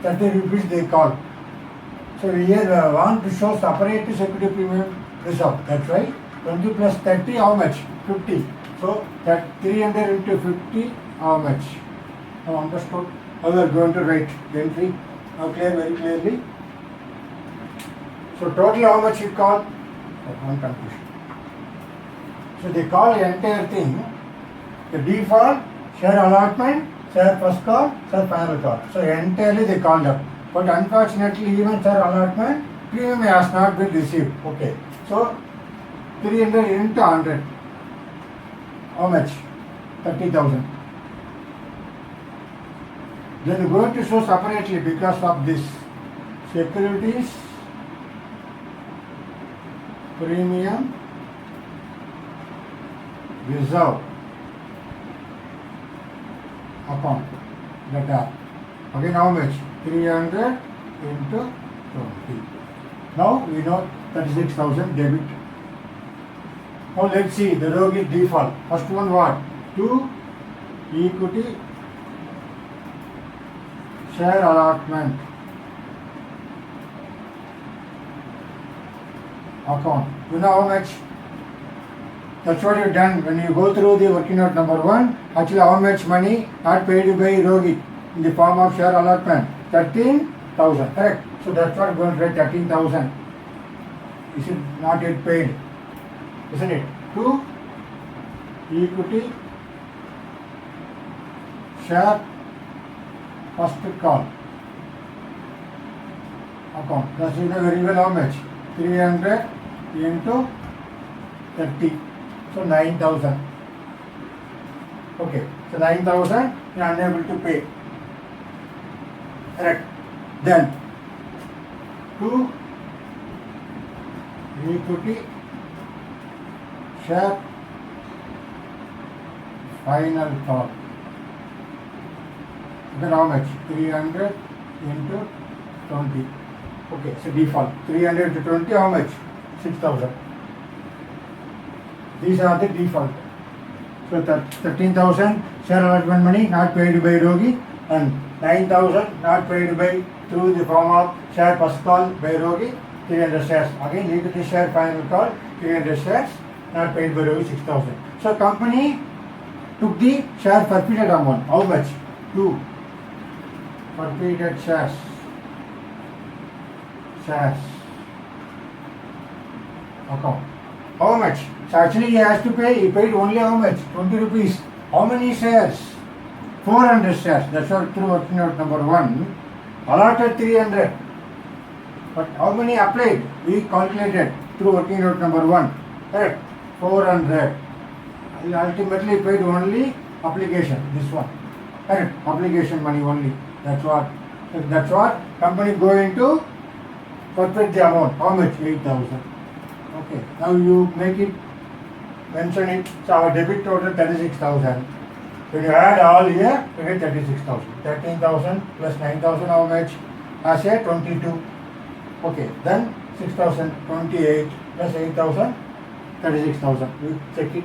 30 rupees they called. So here we want to show separate equity premium reserve. That's right. 20 plus 30, how much? 50. So that 300 into 50, how much? Now understood? How we are going to write the entry? Now clear, very clearly. So total how much you call? One confusion. So they call the entire thing the default, share allotment, share first call, share final call. So entirely they called up. But unfortunately even share allotment, premium has not been received. Okay. So 300 into 100. How much? 30,000. Then we are going to show separately because of this securities premium reserve account. That are again how much? 300 into 20. Now we know 36,000 debit. Now let's see the Rohit default. First one what? 2 equity share allotment account. You know how much? That's what you've done when you go through the working out number 1. Actually how much money not paid by Rohit in the form of share allotment? 13,000, correct? So that's what we're going to write 13,000. Is it not yet paid? Isn't it? 2 equity share first call account. That's very well how much? 300 into 30. So 9,000. Okay. So 9,000 you are unable to pay. Correct. Then 2 equity share final call. Then how much? 300 into 20. Okay, so default. 300 to 20, how much? 6,000. These are the default. So 13,000 share allotment money not paid by Rohit and 9,000 not paid by through the form of share first call by Rohit, 300 shares. Again, equity share final call, 300 shares not paid by Rohit, 6,000. So company took the share forfeited amount. How much? 2 forfeited shares. Account. How much? So actually he has to pay, he paid only how much? 20 rupees. How many shares? 400 shares. That's what through working out number 1. Allotted 300. But how many applied? We calculated through working out number 1. Correct? 400. He ultimately paid only application, this one. Correct? Application money only. That's what company going to forfeit the amount. How much? 8,000. Okay. Now you make it, mention it. So our debit total 36,000. When you add all here, you get 36,000. 13,000 plus 9,000, how much? I say 22. Okay. Then 6,000, 28 plus 8,000, 36,000. You check it.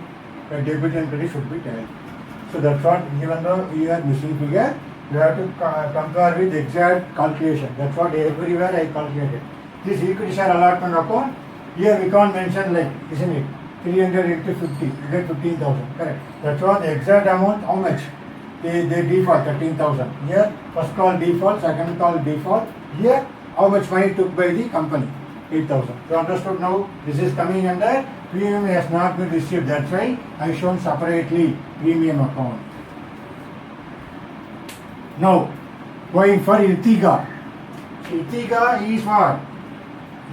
The debit and credit should be taken. So that's what, even though you are missing figure, you have to compare with exact calculation. That's what everywhere I calculated. This equity share allotment account, here we can't mention like, isn't it? 300 into 50, you get 15,000. Correct. That's what the exact amount, how much? They default 13,000. Here, first call default, second call default. Here, how much money took by the company? 8,000. You understood now? This is coming under premium has not been received. That's why I shown separately premium account. Now, going for Itiga. So Itiga is what?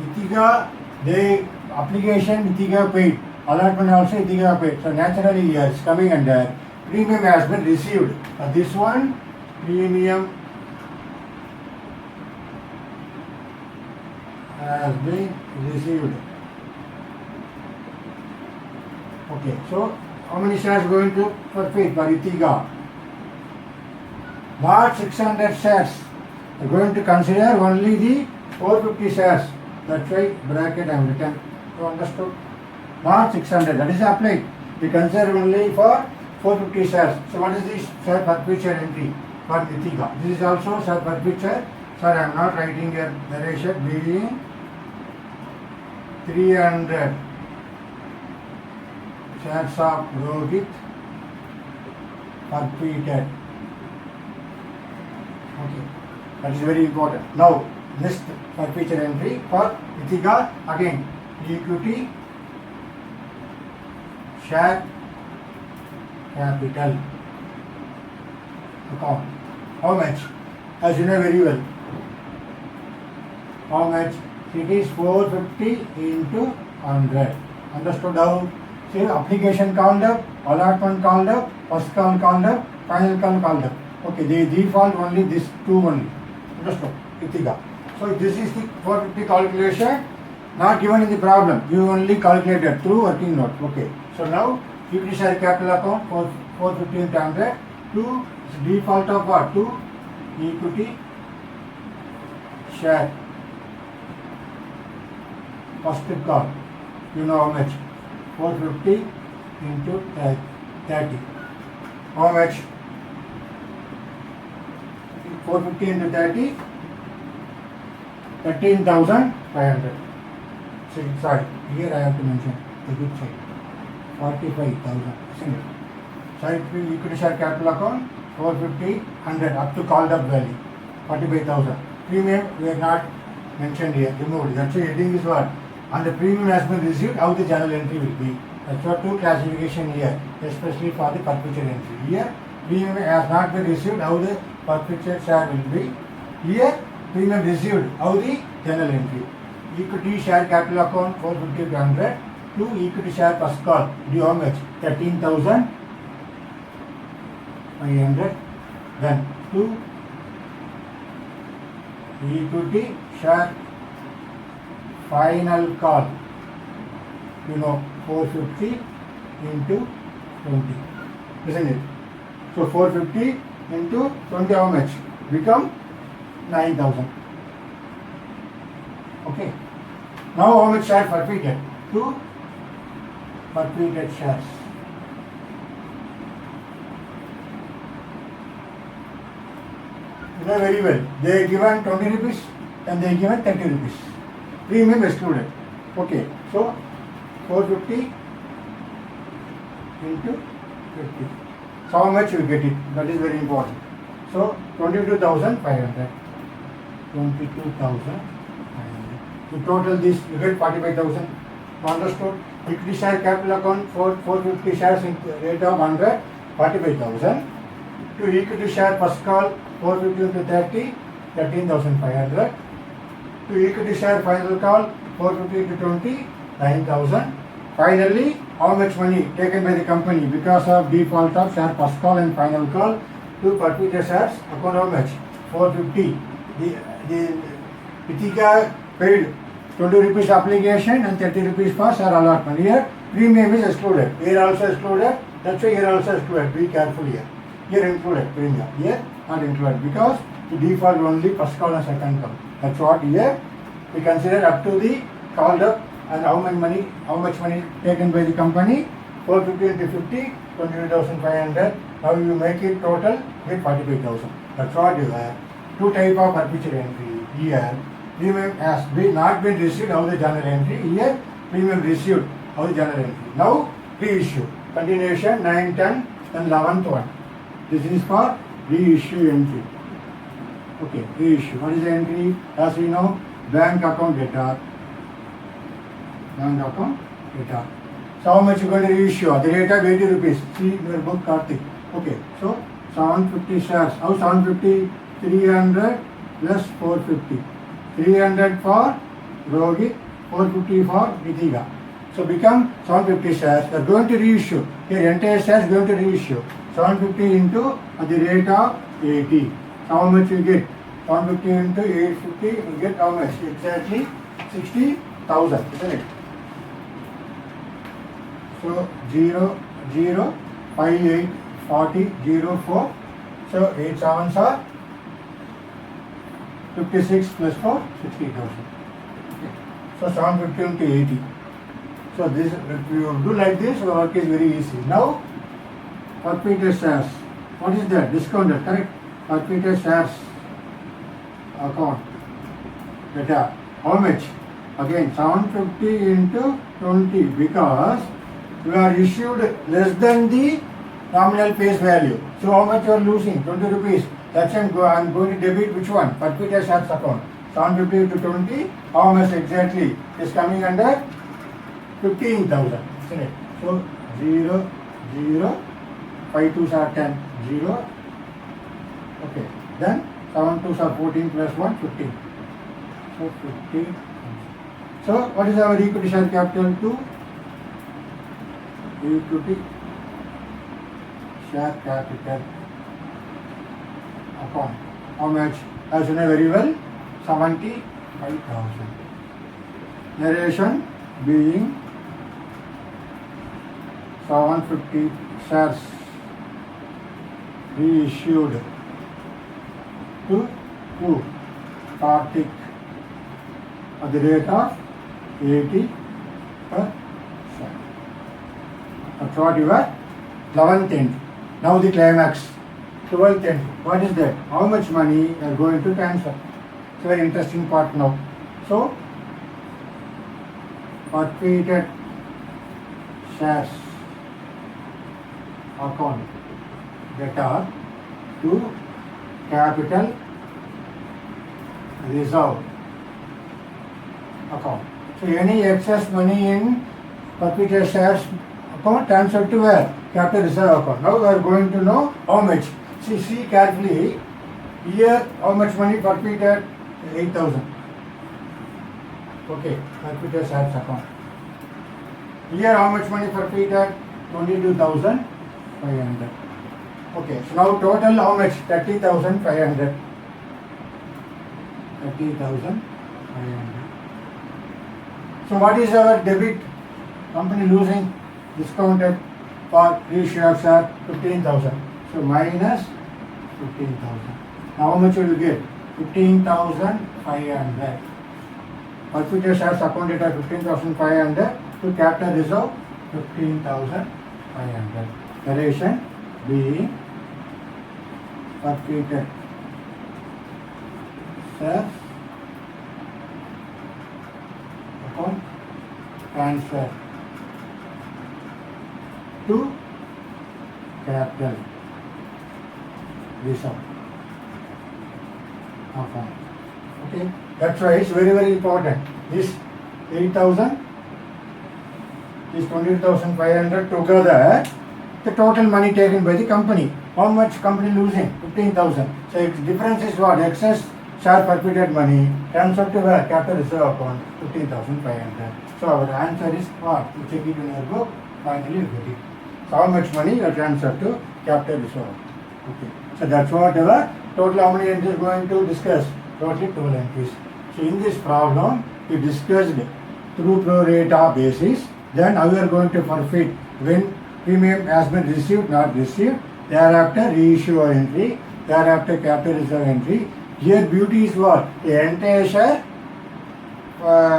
Itiga, the application Itiga paid. Allotment also Itiga paid. So naturally, yes, coming under premium has been received. This one, premium has been received. Okay, so how many shares going to for paid for Itiga? What 600 shares? We are going to consider only the 450 shares. That's why bracket I have written. You understood? Not 600. That is applied. We consider only for 450 shares. So what is this share forfeiture entry for Itiga? This is also share forfeiture. Sir, I am not writing here narration being 300 shares of Rohit forfeited. Okay, that is very important. Now, next forfeiture entry for Itiga, again equity share capital account. How much? As you know very well. How much? It is 450 into 100. Understood how? See, application called up, allotment called up, first call called up, final call called up. Okay, they default only this two only. Understood? Itiga. So this is the 450 calculation, not given in the problem. You only calculated through working note. Okay. So now equity share capital account 450 into 100. Two default of what? Two equity share. First call. You know how much? 450 into 30. How much? 450 into 30, 13,500. Sorry, here I have to mention the good side. 45,000. Single. Side equity share capital account 450, 100 up to called up value. 45,000. Premium we have not mentioned here. Removed. That's why heading is what? And the premium has been received, how the journal entry will be. That's what two classification here, especially for the forfeiture entry. Here, premium has not been received, how the forfeiture share will be. Here, premium received, how the journal entry. Equity share capital account 450 to 100. Two equity share first call. Due how much? 13,500. Then two equity share final call. You know, 450 into 20. Isn't it? So 450 into 20 how much? Become 9,000. Okay. Now how much share forfeited? Two forfeited shares. You know very well. They are given 20 rupees and they are given 30 rupees. Premium excluded. Okay. So 450 into 50. So how much you get it? That is very important. So 22,500. 22,500. You total this, you get 45,000. Understood? Equity share capital account for 450 shares in rate of 100, 45,000. To equity share first call 450 into 30, 13,500. To equity share final call 450 into 20, 9,000. Finally, how much money taken by the company because of default of share first call and final call to forfeited shares account how much? 450. The Itiga paid 20 rupees application and 30 rupees for share allotment. Here premium is excluded. Here also excluded. That's why here also excluded. Be careful here. Here included premium. Here not included because the default only first call and second call. That's what here we consider up to the called up and how much money taken by the company? 450 into 50, 22,500. Now you make it total, get 45,000. That's what you have. Two type of perpetual entry. Here, premium has not been received, how the journal entry. Here, premium received, how the journal entry. Now, reissue. Continuation, 9, 10, and 11th one. This is for reissue entry. Okay, reissue. What is the entry? As we know, bank account data. Bank account data. So how much you going to reissue? At the rate of 80 rupees. See your book, Karthik. Okay, so 750 shares. How 750? 300 plus 450. 300 for Rohit, 450 for Nitiga. So become 750 shares. You are going to reissue. Your entire shares going to reissue. 750 into at the rate of 80. So how much you get? 750 into 850, you get how much? Exactly 60,000, isn't it? So 0, 0, 5, 8, 40, 0, 4. So 8 sevens are 56 plus 4, 60,000. Okay. So 750 into 80. So this, if you do like this, your work is very easy. Now, forfeited shares. What is that? Discounted, correct? Forfeited shares account data. How much? Again, 750 into 20 because you are issued less than the nominal face value. So how much you are losing? 20 rupees. That's why I am going to debit which one? Forfeited shares account. 750 to 20. How much exactly is coming under? 15,000. Isn't it? So 0, 0, 5 2s are 10, 0. Okay. Then 7 2s are 14 plus 1, 15. So 15. So what is our equity share capital to? Equity share capital account. How much? As you know very well, 75,000. Narration being 750 shares reissued to who? Karthik at the rate of 80 per share. That's what you are 11th entry. Now the climax. 12th entry. What is that? How much money you are going to transfer? It's a very interesting part now. So, forfeited shares account data to capital reserve account. So any excess money in forfeited shares account transferred to where? Capital reserve account. Now we are going to know how much. See carefully. Here how much money forfeited? 8,000. Okay, forfeited shares account. Here how much money forfeited? 22,500. Okay, so now total how much? 30,500. 30,500. So what is our debit? Company losing discounted for reissue of share 15,000. So minus 15,000. Now how much will you get? 15,500. Forfeited shares accounted at 15,500 to capital reserve 15,500. Narration being forfeited shares account transfer to capital reserve account. Okay, that's why it's very, very important. This 8,000, this 20,500 together, the total money taken by the company. How much company losing? 15,000. So its difference is what? Excess share forfeited money transferred to the capital reserve account 15,500. So our answer is what? You check it in your book, finally you get it. So how much money you transferred to capital reserve? Okay. So that's what our total how many entries going to discuss? Totally 12 entries. So in this problem, we discussed through pro rata basis, then how we are going to forfeit when premium has been received, not received, thereafter reissue entry, thereafter capital reserve entry. Here beauty is what? The entire share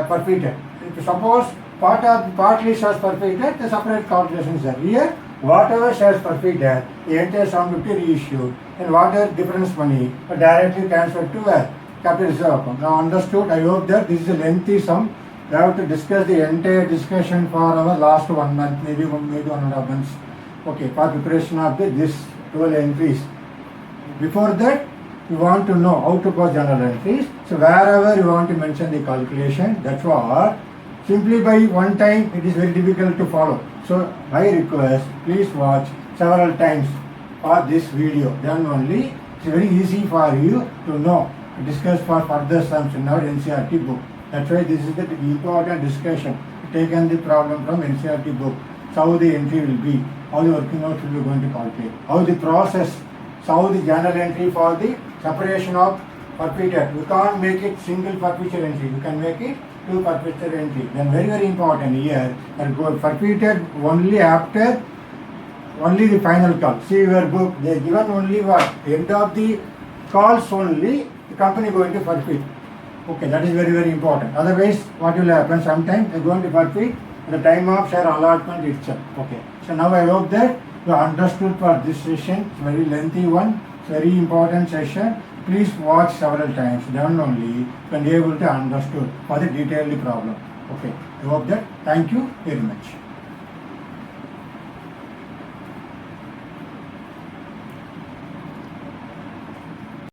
forfeited. If suppose partly shares forfeited, the separate calculations are here. Whatever shares forfeited, the entire sum will be reissued, and whatever difference money directly transferred to a capital reserve account. Now understood? I hope that this is a lengthy sum. We have to discuss the entire discussion for our last 1 month, maybe 1.5 months. Okay, for preparation of this 12 entries. Before that, you want to know how to cause journal entries. So wherever you want to mention the calculation, that's what. Simply by one time, it is very difficult to follow. So I request, please watch several times for this video. Then only it's very easy for you to know. Discuss for further sums in our NCERT book. That's why this is the important discussion. Taken the problem from NCERT book. So how the entry will be, how the working notes will be going to calculate, how the process, how the journal entry for the separation of forfeited. You can't make it single forfeiture entry. You can make it two forfeiture entry. Then very important here, forfeited only after only the final call. See your book, they given only what? End of the calls only, the company going to forfeit. Okay, that is very important. Otherwise, what will happen? Sometimes they are going to forfeit at the time of share allotment itself. Okay. So now I hope that you understood for this session. It's very lengthy one. It's very important session. Please watch several times. Then only you can be able to understood for the detailed problem. Okay. I hope that. Thank you very much.